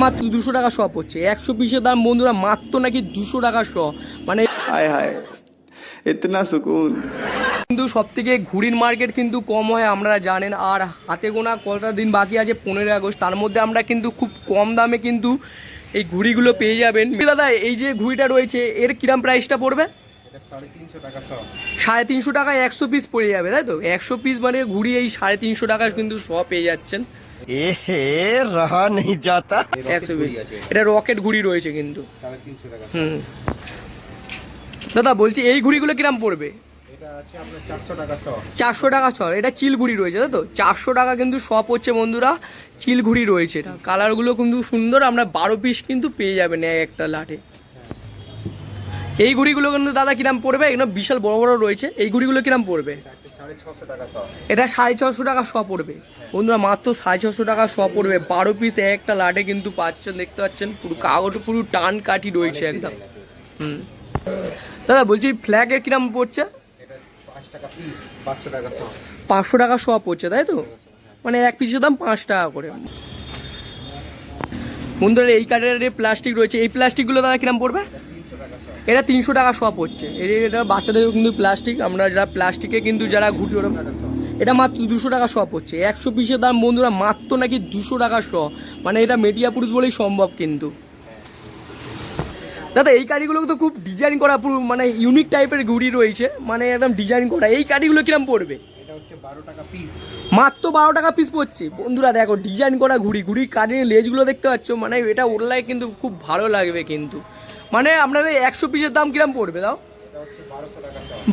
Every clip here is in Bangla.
মাত্র 200 টাকা শ পড়ছে। 100 পিসের দাম বন্ধুরা মাত্র নাকি 200 টাকা শ। মানে हाय हाय इतना सुकून। কিন্তু সব থেকে ঘুড়ির মার্কেট কিন্তু কম হয় আপনারা জানেন। আর হাতে গোনা কটা দিন বাকি আছে 15ই আগস্ট, তার মধ্যে আমরা কিন্তু খুব কম দামে কিন্তু এই ঘুড়িগুলো পেয়ে যাবেন। দাদা এই যে ঘুড়িটা রয়েছে এর কিরাম প্রাইসটা পড়বে? 350 টাকায় 100 পিস পড়ে যাবে, তাই তো? 100 পিস মানে ঘুড়ি এই 350 টাকায় কিন্তু সব পেয়ে যাচ্ছেন। रहा नहीं जाता। 100 পিস এটা রকেট ঘুড়ি রয়েছে কিন্তু। দাদা বলছি এই ঘুড়িগুলো কিরাম পড়বে? 400 টাকা ছ। এটা চিল ঘুড়ি রয়েছে, তাই তো? 400 টাকা কিন্তু সব হচ্ছে বন্ধুরা, চিল ঘুড়ি রয়েছে। এটা কালারগুলো কিন্তু সুন্দর, আমরা 12 পিস কিন্তু পেয়ে যাবেন একটা লাটে। এই ঘুড়িগুলো কিন্তু দাদা কিরাম পড়বে? এগুলো বিশাল বড় বড় রয়েছে, এই ঘুড়িগুলো কিরাম পড়বে? এটা 650 টাকা শ পড়বে বন্ধুরা, মাত্র 650 টাকা শ পড়বে। 12 পিস একটা লাটে কিন্তু পাচ্ছেন, দেখতে পাচ্ছেন পুরো কাগজ পুরো টান কাটি রয়েছে একদম। দাদা বলছি ফ্ল্যাগের কিরাম পড়ছে? 500 টাকা শ পড়ছে, তাই তো? মানে এক পিসের দাম 5 টাকা করে। বন্ধুরা এই কাঠের প্লাস্টিক রয়েছে, এই প্লাস্টিকগুলো দাদা কিরাম পড়বে? এটা 300 টাকা শ পড়ছে। এটা বাচ্চাদের কিন্তু প্লাস্টিক, আমরা যারা প্লাস্টিকে কিন্তু যারা ঘুটি ওরকম, এটা মাত্র 200 টাকা শ পড়ছে। 100 পিসের দাম বন্ধুরা মাত্র নাকি 200 টাকা শ। মানে এটা মেটিয়া পুরুষ বলেই সম্ভব কিন্তু। দাদা এই কাঠিগুলো তো খুব ডিজাইন করা, পুরো মানে ইউনিক টাইপের ঘুড়ি রয়েছে, মানে একদম ডিজাইন করা। এই কাঠিগুলো কিরম পড়বে? মাত্র 12 টাকা পিস পড়ছে বন্ধুরা। দেখো ডিজাইন করা ঘুড়ি, ঘুড়ির কাঠের লেজগুলো দেখতে পাচ্ছ, মানে এটা ওরলাই কিন্তু খুব ভালো লাগবে কিন্তু। মানে আপনাদের 100 পিসের দাম কিরম পড়বে দাও?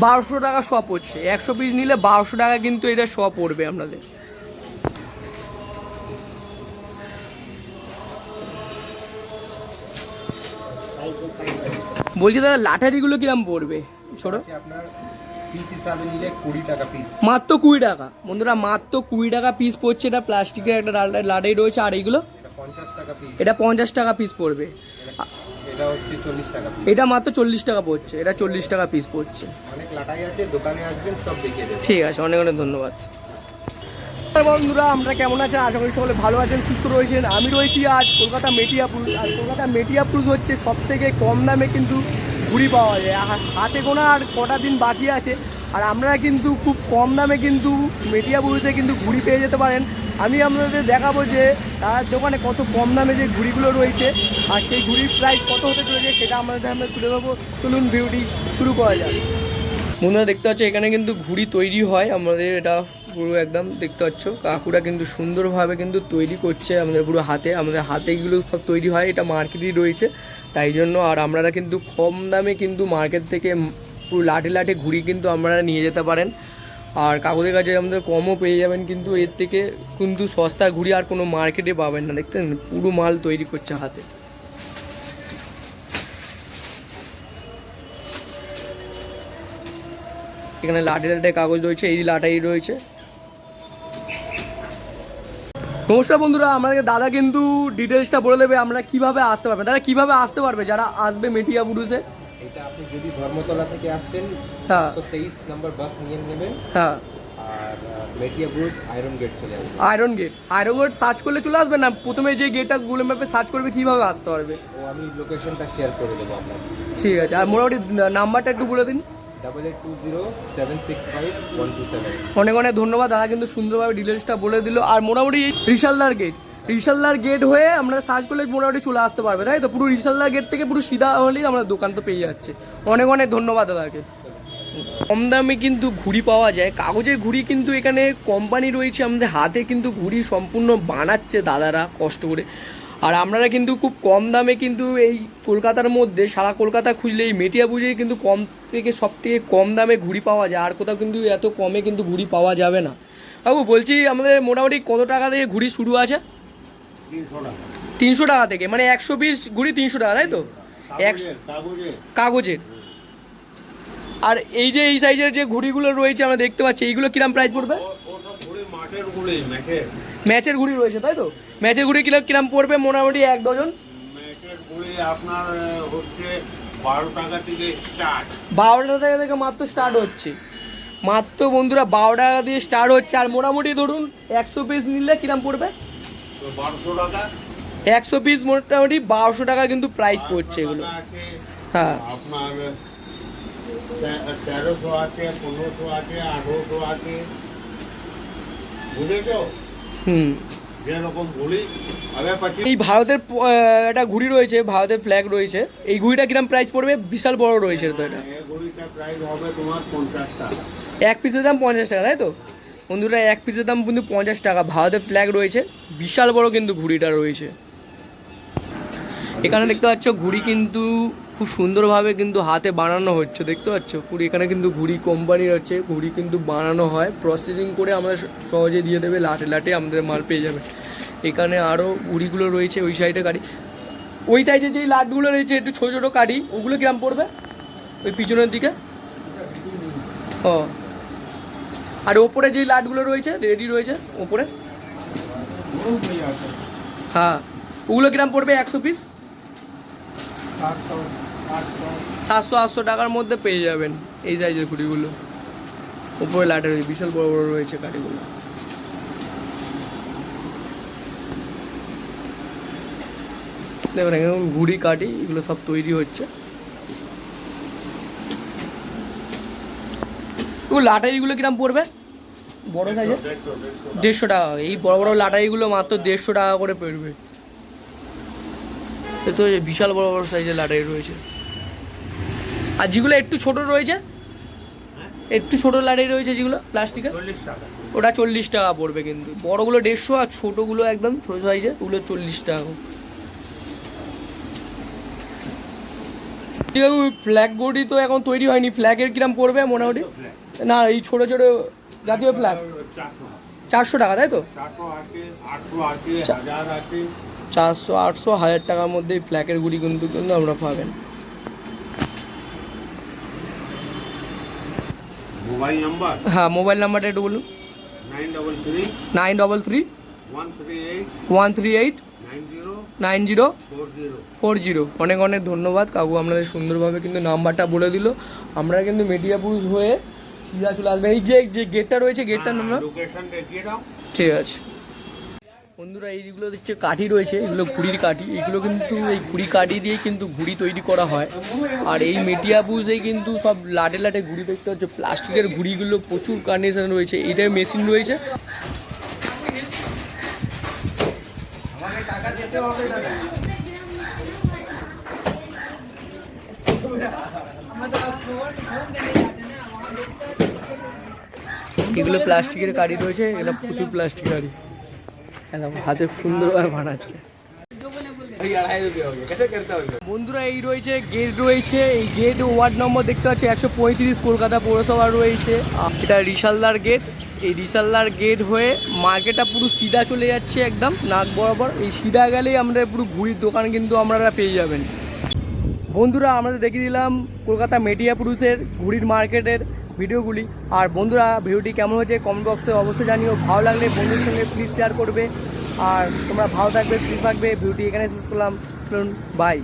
1200 টাকা শ পড়ছে। 100 পিস নিলে 1200 টাকা কিন্তু এটা শ পড়বে আপনাদের। বলছি দাদা লাটারিগুলো কিরম পড়বে ছোট? মাত্র 20 টাকা বন্ধুরা, মাত্র 20 টাকা পিস পড়ছে। এটা প্লাস্টিকের একটা লাটারি রয়েছে। আর এইগুলো এটা 50 টাকা পিস পড়বে। এটা মাত্র 40 টাকা পড়ছে। এটা 40 টাকা পিস পড়ছে। ঠিক আছে, অনেক অনেক ধন্যবাদ। বন্ধুরা আমরা কেমন আছেন? আশা করি সকলে ভালো আছেন, সুস্থ রয়েছেন। আমি রয়েছি আজ কলকাতা মেটিয়াপুর। আর কলকাতা মেটিয়াপুর হচ্ছে সব থেকে কম দামে কিন্তু ঘুড়ি পাওয়া যায়। হাতে গোনা আর কটা দিন বাকি আছে, আর আপনারা কিন্তু খুব কম দামে কিন্তু মেটিয়াপুরতে কিন্তু ঘুড়ি পেয়ে যেতে পারেন। আমি আপনাদের দেখাবো যে তার দোকানে কত কম দামে যে ঘুড়িগুলো রয়েছে আর সেই ঘুড়ির প্রাইস কত হতে চলেছে সেটা আমরা তুলে দেবো। চলুন ভিডিওটি শুরু করা যায়। বন্ধুরা দেখতে পাচ্ছ এখানে কিন্তু ঘুড়ি তৈরি হয় আমাদের। এটা পুরো একদম দেখতে পাচ্ছ কাকুরা কিন্তু সুন্দরভাবে কিন্তু তৈরি করছে আমাদের পুরো হাতে। আমাদের হাতে এগুলো সব তৈরি হয়, এটা মার্কেটই রয়েছে তাই জন্য। আর আপনারা কিন্তু কম দামে কিন্তু মার্কেট থেকে পুরো লাটে লাটে ঘুড়ি কিন্তু আপনারা নিয়ে যেতে পারেন। আর কাকুদের কাছে আমাদের কমও পেয়ে যাবেন কিন্তু, এর থেকে কিন্তু সস্তা ঘুড়ি আর কোনো মার্কেটে পাবেন না। দেখতেন পুরো মাল তৈরি করছে হাতে। এখানে লাটে লাটে কাগজ রয়েছে, এই লাটাই রয়েছে। নমস্কার বন্ধুরা, আমাদের দাদা কিন্তু ডিটেলসটা বলে দেবে আমরা কিভাবে আসতে পারবে। দাদা কিভাবে আসতে পারবে যারা আসবে মেটিয়াপুরে? এটা আপনি যদি ধর্মতলা থেকে আসছেন 123 নম্বর বাস নিয়ে নেবেন। হ্যাঁ, আর মেটিয়াপুর আয়রন গেট চলে আসবে। আয়রন গেট সার্চ করলে চলে আসবে না? প্রথমে যে গেটটা গুগল ম্যাপে সার্চ করবে কিভাবে আসতে পারবে? ও আমি লোকেশনটা শেয়ার করে দেবো আপনাকে। ঠিক আছে, আর মোটামুটি নাম্বারটা একটু বলে দিন। 8820727127। অনেক অনেক ধন্যবাদ, দাদা কিন্তু সুন্দরভাবে ডিটেলসটা বলে দিল। আর মোটামুটি রিশালদার গেট হয়ে আমরা সার্চ করলে মোটামুটি চলে আসতে পারবে, তাই তো? পুরো রিশালদার গেট থেকে পুরো সিধা হলেই আমরা দোকান তো পেয়ে যাচ্ছে। অনেক অনেক ধন্যবাদ দাদাকে। কম দামে কিন্তু ঘুড়ি পাওয়া যায়, কাগজের ঘুড়ি কিন্তু এখানে কোম্পানি রয়েছে আমাদের হাতে কিন্তু ঘুড়ি সম্পূর্ণ বানাচ্ছে দাদারা কষ্ট করে। আর আপনারা কিন্তু খুব কম দামে কিন্তু এই কলকাতার মধ্যে সারা কলকাতা খুঁজলে এই মেটিয়াপুরেই কিন্তু কম থেকে সব থেকে কম দামে ঘুড়ি পাওয়া যায়। আর কোথাও কিন্তু এত কমে কিন্তু ঘুড়ি পাওয়া যাবে না। বাবু বলছি আমাদের মোটামুটি কত টাকা থেকে ঘুড়ি শুরু আছে? 300 টাকা থেকে, মানে 100 পিস ঘুড়ি 300 টাকা, তাই তো? কাগজের। আর এই যে এই সাইজের যে ঘুড়িগুলো রয়েছে আমরা দেখতে পাচ্ছি, এইগুলো কিরম প্রাইস পড়বে? ম্যাচের ঘুড়ি রয়েছে, তাই তো? ম্যাচের ঘুড়ি কিরম পড়বে? মোটামুটি 1 ডজন। আপনার হচ্ছে 12 টাকা থেকে স্টার্ট। 12 টাকা থেকে মাত্র স্টার্ট হচ্ছে। মাত্র বন্ধুরা 12 টাকা দিয়ে স্টার্ট হচ্ছে। আর মোটামুটি ধরুন 100 পিস নিলে কিরম পড়বে? 1200 টাকা। 100 পিস মোটামুটি 1200 টাকা কিন্তু প্রাইস পড়ছে এগুলো। আছে, হ্যাঁ আপনার 1300 আছে, 1500 আছে, 1800 আছে, বুঝেছো? যেরকম ঘুড়ি আগে পাচ্ছি। এই ভারতের একটা ঘুড়ি রয়েছে, ভারতের ফ্ল্যাগ রয়েছে, এই ঘুড়িটা কিরম প্রাইস পড়বে? বিশাল বড় রয়েছে তো এটা। এই ঘুড়িটা প্রাইস হবে তোমার 50 টাকা। এক পিসের দাম 50 টাকা, তাই তো বন্ধুরা? এক পিসের দাম কিন্তু 50 টাকা। ভারতের ফ্ল্যাগ রয়েছে, বিশাল বড় কিন্তু ঘুড়িটা রয়েছে। এখানে দেখতে পাচ্ছ ঘুড়ি কিন্তু খুব সুন্দরভাবে কিন্তু হাতে বানানো হচ্ছে, দেখতে পাচ্ছ পুরো। এখানে কিন্তু ঘুড়ি কোম্পানির হচ্ছে, ঘুড়ি কিন্তু বানানো হয়, প্রসেসিং করে আমাদের সহজে দিয়ে দেবে, লাটে লাটে আমাদের মাল পেয়ে যাবে। এখানে আরও ঘুড়িগুলো রয়েছে, ওই সাইডে গাড়ি, ওই সাইডে যেই লাটগুলো রয়েছে একটু ছোটো ছোটো কাঠি, ওগুলো কিরম পড়বে ওই পিছনের দিকে? ও, আর ওপরে যেই লাটগুলো রয়েছে রেডি রয়েছে ওপরে, হ্যাঁ ওগুলো কিরম পড়বে 100 পিস? 700-800 টাকার মধ্যে পেয়ে যাবেন এই সাইজের ঘুড়িগুলো। উপরে লাটে রয়েছে, বিশাল বড় বড় রয়েছে কাঠিগুলো। দেখুন এখানে ঘুড়ি কাঠি এগুলো সব তৈরি হচ্ছে। লাটাইগুলো কিরম পড়বে বড় সাইজের? 150 টাকা। এই বড় বড় লাটাইগুলো মাত্র 150 টাকা করে পড়বে। তো বিশাল বড় বড় সাইজের লাটাই রয়েছে। আর যেগুলো একটু ছোট রয়েছে, একটু ছোট লাটাই রয়েছে যেগুলো প্লাস্টিকের, ওটা 40 টাকা পড়বে কিন্তু। বড়গুলো 150, আর ছোটোগুলো একদম ছোটো সাইজে ওগুলো 40 টাকা। ঠিক আছে, ফ্ল্যাগ ঘড়ি তো এখন তৈরি হয়নি, ফ্ল্যাগের কিরম পড়বে মোটামুটি? না এই ছোটো ছোটো জাতীয় ফ্ল্যাগ 400 টাকা, তাই তো? 400-800-1000 টাকার মধ্যে এই ফ্ল্যাগের গুড়ি কিন্তু আমরা পাবেন। Mobile number? হ্যাঁ মোবাইল নাম্বারটা একটু বলুন। 933-138-9040। অনেক অনেক ধন্যবাদ কাকু, আপনাদের সুন্দরভাবে কিন্তু নাম্বারটা বলে দিল। আমরা কিন্তু মেটিয়া পুরুষ হয়ে সিধা চলে আসবে। এই যে গেটটা রয়েছে, গেটটার নাম ঠিক আছে। বন্ধুরা এইগুলো হচ্ছে কাঠি রয়েছে, এগুলো ঘুড়ির কাঠি। এগুলো কিন্তু এই ঘুড়ি কাঠি দিয়ে কিন্তু ঘুড়ি তৈরি করা হয়। আর এই মেটিয়া বুঝেই কিন্তু সব লাটে লাটে ঘুড়ি দেখতে হচ্ছে। প্লাস্টিকের ঘুড়িগুলো প্রচুর কন্ডিশন রয়েছে, এইটাই মেশিন রয়েছে। এগুলো প্লাস্টিকের কাঠি রয়েছে, এগুলো প্রচুর প্লাস্টিক কাঠি, হাতে সুন্দরভাবে বানাচ্ছে। বন্ধুরা এই রয়েছে গেট রয়েছে, এই গেট ওয়ার্ড নম্বর দেখতে পাচ্ছি 135, কলকাতা পৌরসভা রয়েছে। এটা রিশালদার গেট। এই রিশালদার গেট হয়ে মার্কেটটা পুরো সিধা চলে যাচ্ছে একদম নাক বরাবর। এই সিধা গেলেই আমাদের পুরো ঘুড়ির দোকান কিন্তু আপনারা পেয়ে যাবেন। বন্ধুরা আমাদের দেখিয়ে দিলাম কলকাতা মেটিয়া পুরুষের ঘুড়ির মার্কেটের ভিডিওগুলি। আর বন্ধুরা ভিডিওটি কেমন হয়েছে কমেন্ট বক্সে অবশ্যই জানিও। ভালো লাগলে বন্ধুর সঙ্গে প্লিজ শেয়ার করবে। আর তোমরা ভালো থাকবে, সুস্থ থাকবে। ভিডিওটি এখানে শেষ করলাম, চলুন বাই।